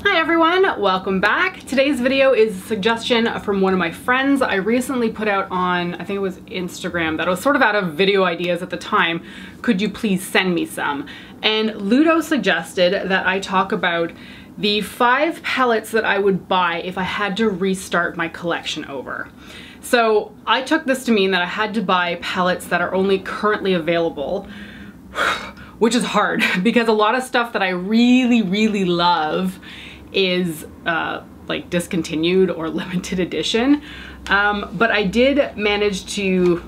Hi everyone, welcome back. Today's video is a suggestion from one of my friends. I recently put out on, I think it was Instagram, that I was sort of out of video ideas at the time. Could you please send me some? And Ludo suggested that I talk about the 5 palettes that I would buy if I had to restart my collection over. So I took this to mean that I had to buy palettes that are only currently available, which is hard because a lot of stuff that I really love is like discontinued or limited edition. But I did manage to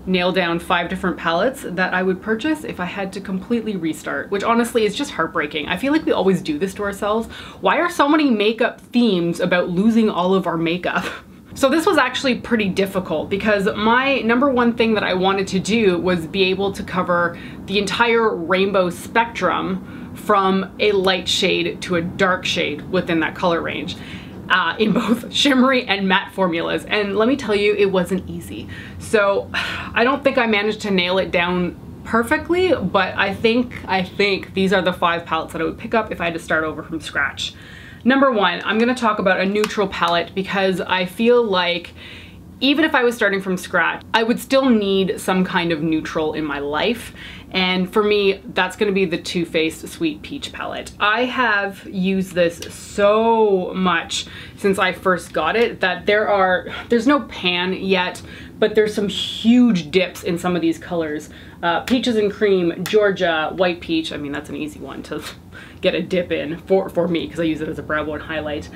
nail down 5 different palettes that I would purchase if I had to completely restart, which honestly is just heartbreaking. I feel like we always do this to ourselves. Why are so many makeup themes about losing all of our makeup? So this was actually pretty difficult because my #1 thing that I wanted to do was be able to cover the entire rainbow spectrum from a light shade to a dark shade within that color range in both shimmery and matte formulas. And let me tell you, it wasn't easy. So I don't think I managed to nail it down perfectly, but I think these are the 5 palettes that I would pick up if I had to start over from scratch. #1, I'm gonna talk about a neutral palette because I feel like even if I was starting from scratch, I would still need some kind of neutral in my life. And for me, that's gonna be the Too Faced Sweet Peach palette. I have used this so much since I first got it that there's no pan yet, but there's some huge dips in some of these colors. Peaches and Cream, Georgia, White Peach. I mean, that's an easy one to get a dip in for me because I use it as a brow bone highlight.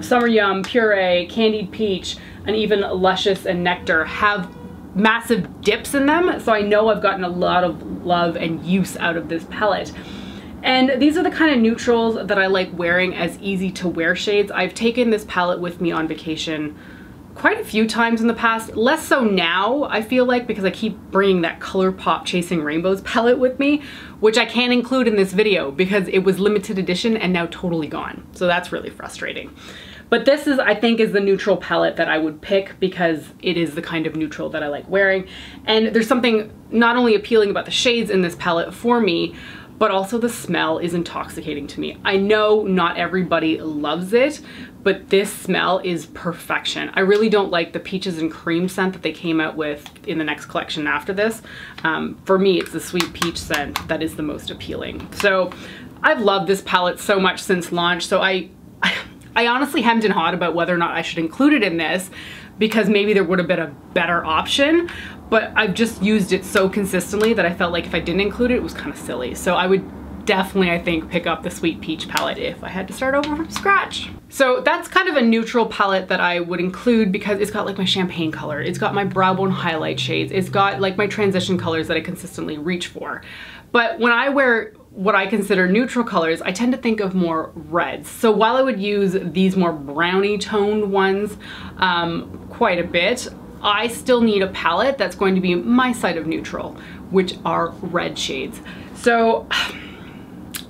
Summer Yum, Puree, Candied Peach, and even Luscious and Nectar have massive dips in them, so I know I've gotten a lot of love and use out of this palette. And these are the kind of neutrals that I like wearing as easy to wear shades. I've taken this palette with me on vacation quite a few times in the past, less so now I feel like because I keep bringing that ColourPop Chasing Rainbows palette with me, which I can't include in this video because it was limited edition and now totally gone. So that's really frustrating. But this is, I think, is the neutral palette that I would pick because it is the kind of neutral that I like wearing. And there's something not only appealing about the shades in this palette for me, but also the smell is intoxicating to me. I know not everybody loves it, but this smell is perfection. I really don't like the Peaches and Cream scent that they came out with in the next collection after this. For me, it's the Sweet Peach scent that is the most appealing. So I've loved this palette so much since launch, so I honestly hemmed and hawed about whether or not I should include it in this because maybe there would have been a better option, but I've just used it so consistently that I felt like if I didn't include it, it was kind of silly. So I would definitely, I think, pick up the Sweet Peach palette if I had to start over from scratch. So that's kind of a neutral palette that I would include because it's got like my champagne color, it's got my brow bone highlight shades, it's got like my transition colors that I consistently reach for. But when I wear what I consider neutral colors, I tend to think of more reds. So while I would use these more brownie toned ones quite a bit, I still need a palette that's going to be my side of neutral, which are red shades. So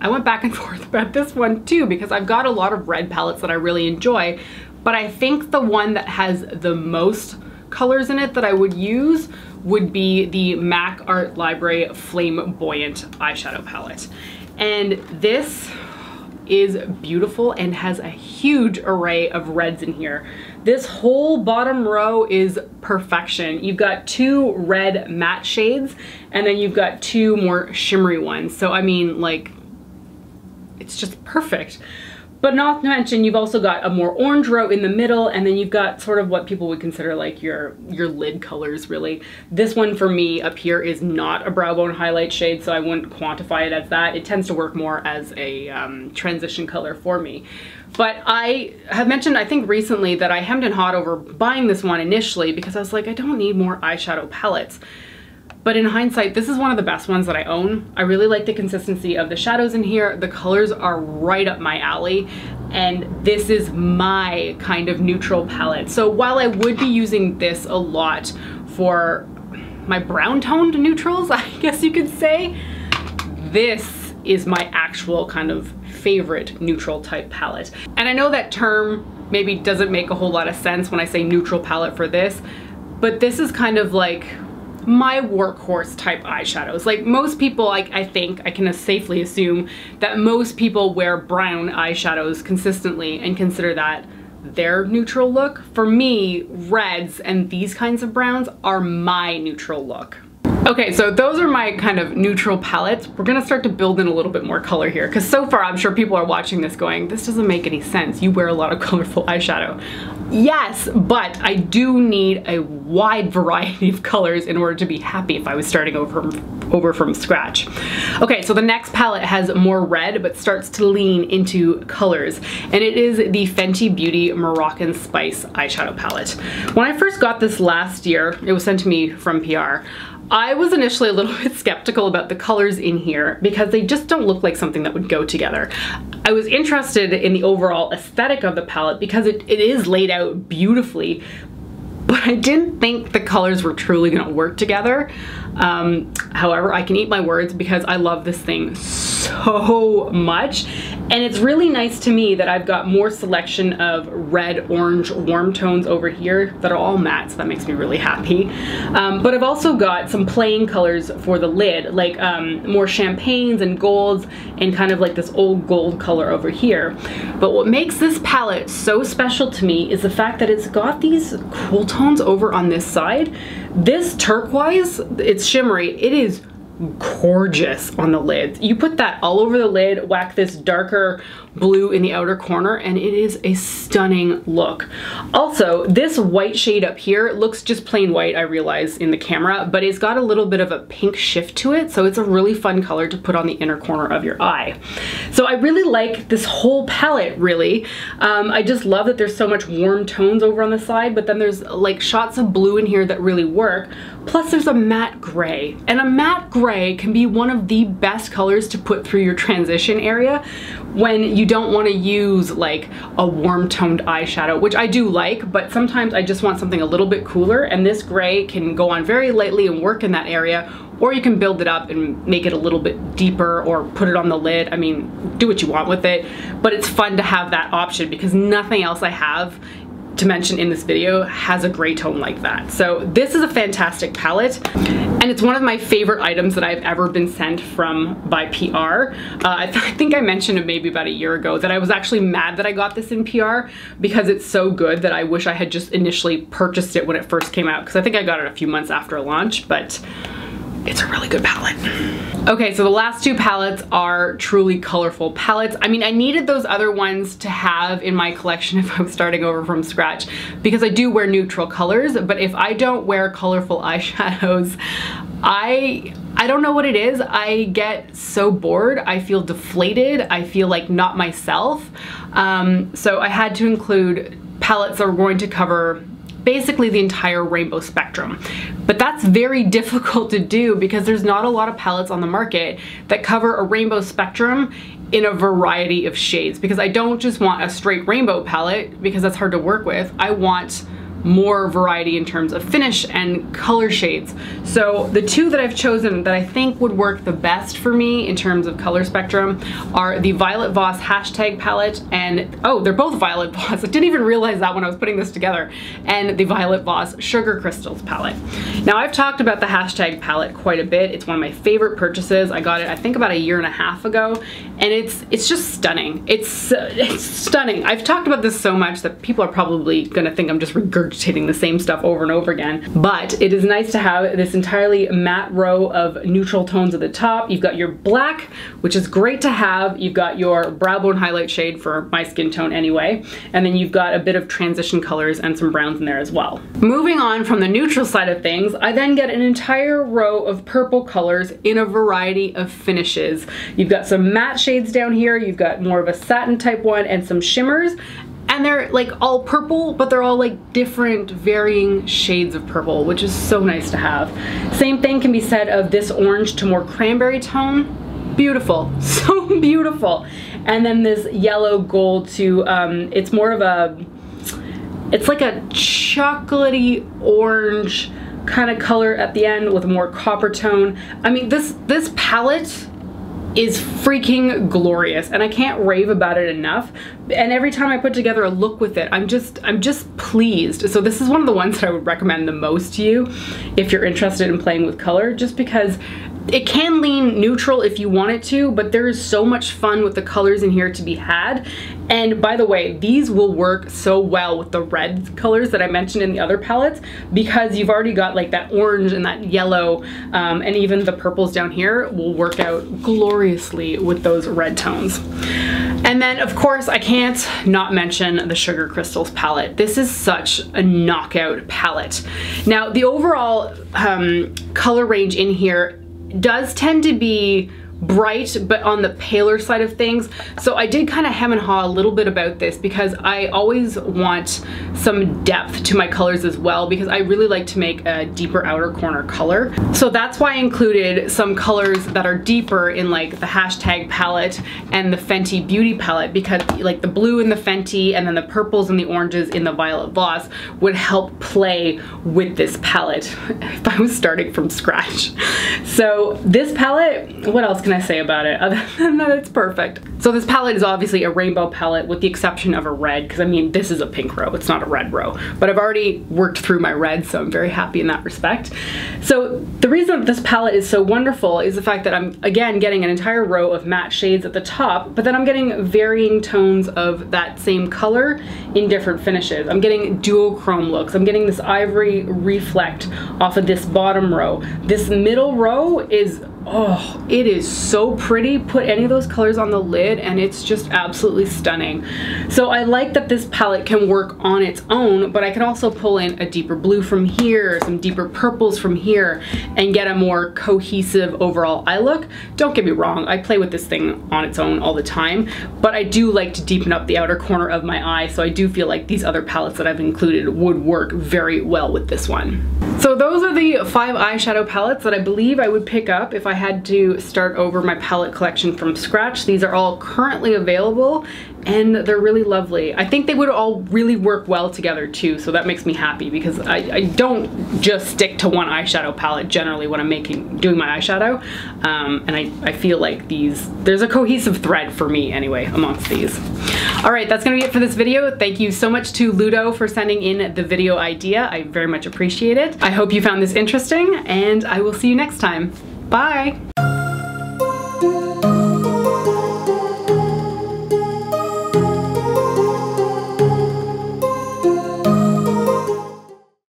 I went back and forth about this one too because I've got a lot of red palettes that I really enjoy, but I think the one that has the most colors in it that I would use would be the MAC Art Library Flamboyant eyeshadow palette. And this is beautiful and has a huge array of reds in here. This whole bottom row is perfection. You've got 2 red matte shades and then you've got 2 more shimmery ones. So I mean, like, it's just perfect. But not to mention, you've also got a more orange row in the middle, and then you've got sort of what people would consider like your lid colors, really. This one for me up here is not a brow bone highlight shade, so I wouldn't quantify it as that. It tends to work more as a transition color for me. But I have mentioned, I think recently, that I hemmed and hawed over buying this one initially because I was like, I don't need more eyeshadow palettes. But in hindsight, this is one of the best ones that I own. I really like the consistency of the shadows in here. The colors are right up my alley, and this is my kind of neutral palette. So while I would be using this a lot for my brown toned neutrals, I guess you could say, this is my actual kind of favorite neutral type palette. And I know that term maybe doesn't make a whole lot of sense when I say neutral palette for this, but this is kind of like my workhorse type eyeshadows. Like most people, I think I can safely assume that most people wear brown eyeshadows consistently and consider that their neutral look. For me, reds and these kinds of browns are my neutral look. Okay, so those are my kind of neutral palettes. We're gonna start to build in a little bit more color here, because so far I'm sure people are watching this going, this doesn't make any sense. You wear a lot of colorful eyeshadow. Yes, but I do need a wide variety of colors in order to be happy if I was starting over from scratch. Okay, so the next palette has more red, but starts to lean into colors, and it is the Fenty Beauty Moroccan Spice eyeshadow palette. When I first got this last year, it was sent to me from PR, I was initially a little bit skeptical about the colors in here because they just don't look like something that would go together. I was interested in the overall aesthetic of the palette because it is laid out beautifully, but I didn't think the colors were truly gonna work together. However, I can eat my words because I love this thing so much, and it's really nice to me that I've got more selection of red, orange, warm tones over here that are all matte, so that makes me really happy. But I've also got some plain colors for the lid, like more champagnes and golds and kind of like this old gold color over here. But what makes this palette so special to me is the fact that it's got these cool tones over on this side. This turquoise, it's shimmery, it is gorgeous on the lids. You put that all over the lid, whack this darker blue in the outer corner, and it is a stunning look. Also, this white shade up here looks just plain white, I realize, in the camera, but it's got a little bit of a pink shift to it, so it's a really fun color to put on the inner corner of your eye. So I really like this whole palette, really. I just love that there's so much warm tones over on the side, but then there's like shots of blue in here that really work. Plus there's a matte gray, and a matte gray can be one of the best colors to put through your transition area when you don't want to use like a warm toned eyeshadow, which I do like, but sometimes I just want something a little bit cooler, and this gray can go on very lightly and work in that area, or you can build it up and make it a little bit deeper or put it on the lid. I mean, do what you want with it, but it's fun to have that option because nothing else I have to mention in this video has a gray tone like that. So this is a fantastic palette, and it's one of my favorite items that I've ever been sent by PR. I think I mentioned it maybe about a year ago that I was actually mad that I got this in PR because it's so good that I wish I had just initially purchased it when it first came out, because I think I got it a few months after launch, but it's a really good palette. Okay, so the last two palettes are truly colorful palettes. I mean, I needed those other ones to have in my collection if I was starting over from scratch, because I do wear neutral colors, but if I don't wear colorful eyeshadows, I don't know what it is. I get so bored. I feel deflated. I feel like not myself. So I had to include palettes that were going to cover basically the entire rainbow spectrum. But that's very difficult to do because there's not a lot of palettes on the market that cover a rainbow spectrum in a variety of shades, because I don't just want a straight rainbow palette because that's hard to work with. I want more variety in terms of finish and color shades. So the two that I've chosen that I think would work the best for me in terms of color spectrum are the Violet Voss hashtag palette, and oh, they're both Violet Voss. I didn't even realize that when I was putting this together, and the Violet Voss Sugar Crystals palette. Now, I've talked about the hashtag palette quite a bit. It's one of my favorite purchases. I got it, I think, about a year and a half ago, and it's just stunning. It's stunning. I've talked about this so much that people are probably gonna think I'm just regurgitating the same stuff over and over again, but it is nice to have this entirely matte row of neutral tones at the top. You've got your black, which is great to have. You've got your brow bone highlight shade for my skin tone anyway, and then you've got a bit of transition colors and some browns in there as well. Moving on from the neutral side of things, I then get an entire row of purple colors in a variety of finishes. You've got some matte shades down here, you've got more of a satin type one, and some shimmers. And they're like all purple, but they're all like different varying shades of purple, which is so nice to have. Same thing can be said of this orange to more cranberry tone. Beautiful, so beautiful. And then this yellow gold to, it's more of a, it's like a chocolatey orange kind of color at the end with a more copper tone. I mean, this palette is freaking glorious, and I can't rave about it enough. And every time I put together a look with it, I'm just pleased. So this is one of the ones that I would recommend the most to you if you're interested in playing with color, just because it can lean neutral if you want it to, but there is so much fun with the colors in here to be had. And by the way, these will work so well with the red colors that I mentioned in the other palettes, because you've already got like that orange and that yellow, and even the purples down here will work out gloriously with those red tones. And then of course I can't not mention the Sugar Crystals palette. This is such a knockout palette. Now the overall color range in here does tend to be bright, but on the paler side of things. So I did kind of hem and haw a little bit about this, because I always want some depth to my colors as well, because I really like to make a deeper outer corner color. So that's why I included some colors that are deeper in like the hashtag palette and the Fenty Beauty palette, because like the blue in the Fenty and then the purples and the oranges in the Violet Voss would help play with this palette if I was starting from scratch. So this palette, what else can I say about it other than that it's perfect? So this palette is obviously a rainbow palette with the exception of a red, because I mean this is a pink row, it's not a red row, but I've already worked through my red, so I'm very happy in that respect. So the reason that this palette is so wonderful is the fact that I'm again getting an entire row of matte shades at the top, but then I'm getting varying tones of that same color in different finishes. I'm getting duochrome looks, I'm getting this ivory reflect off of this bottom row. This middle row is, oh, it is so pretty. Put any of those colors on the lid and it's just absolutely stunning. So I like that this palette can work on its own, but I can also pull in a deeper blue from here, some deeper purples from here, and get a more cohesive overall eye look. Don't get me wrong, I play with this thing on its own all the time, but I do like to deepen up the outer corner of my eye, so I do feel like these other palettes that I've included would work very well with this one. So those are the 5 eyeshadow palettes that I believe I would pick up if I had to start over my palette collection from scratch. These are all currently available and they're really lovely. I think they would all really work well together too, so that makes me happy, because I don't just stick to one eyeshadow palette generally when I'm doing my eyeshadow, and I feel like there's a cohesive thread for me anyway amongst these. Alright, that's gonna be it for this video. Thank you so much to Ludo for sending in the video idea. I very much appreciate it. I hope you found this interesting, and I will see you next time. Bye!